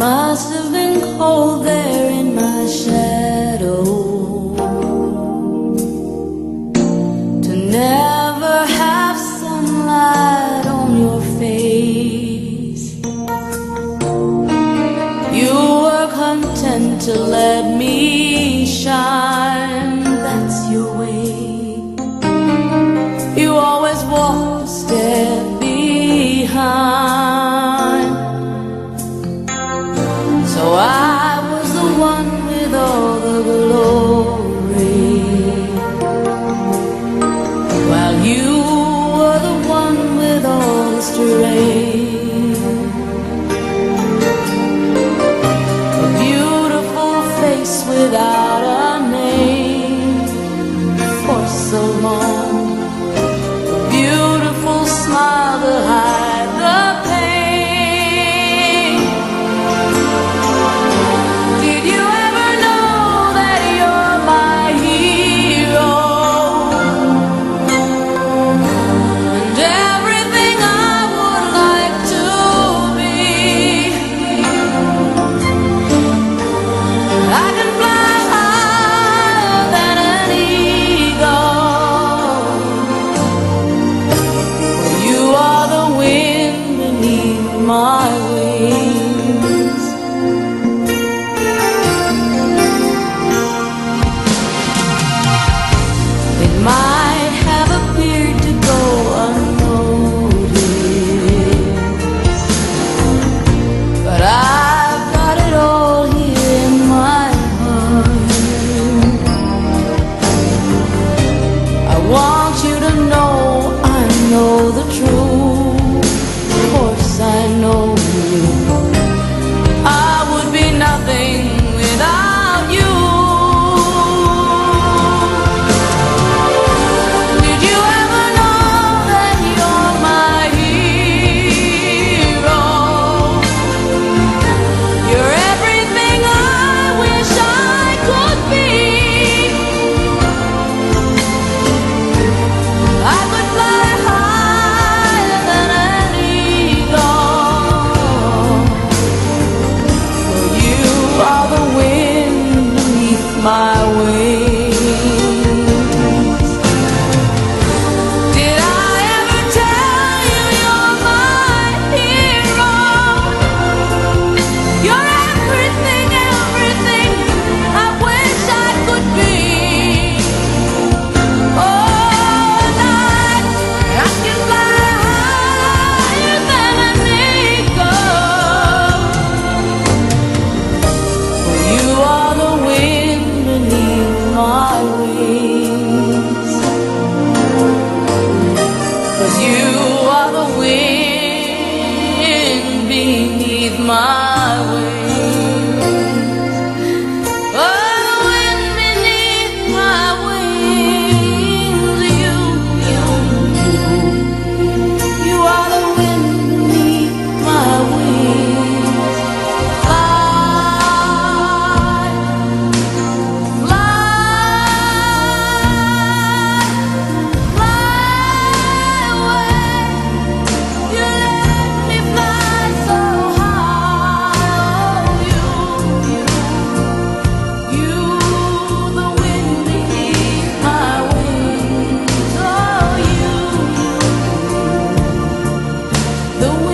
must have been cold there in my shadow, to never have sunlight on your face. You were content to let me shine, that's your way. You always walked a step behind. So I was the one with all the glory, while you were the one with all the strength. A beautiful face without a name for so long, a beautiful smile to hide the pain. Did you ever know that you're my hero, and everything I would like to be? I can fly higher than an eagle. You are the wind beneath my wings. It might have appeared to go unnoticed, but I've got it all here in my heart. I want you to know I know the truth. Of course I know you. I would be nothing without you. Did you ever know that you're my hero? You're everything I wish I could be. I could fly higher than an eagle. For you are the wind beneath my wings. Did I ever tell you you're my hero? You're everything, everything I wish I could be. Oh, night, I can fly higher than an eagle. For you are the wind beneath my wings. 'Cause you are the wind beneath my wings. Oh, the wind beneath my wings. You are the wind beneath my wings. Fly, fly away. You let me fly so high. Oh, you, the wind beneath my wings. Oh, you, the wind.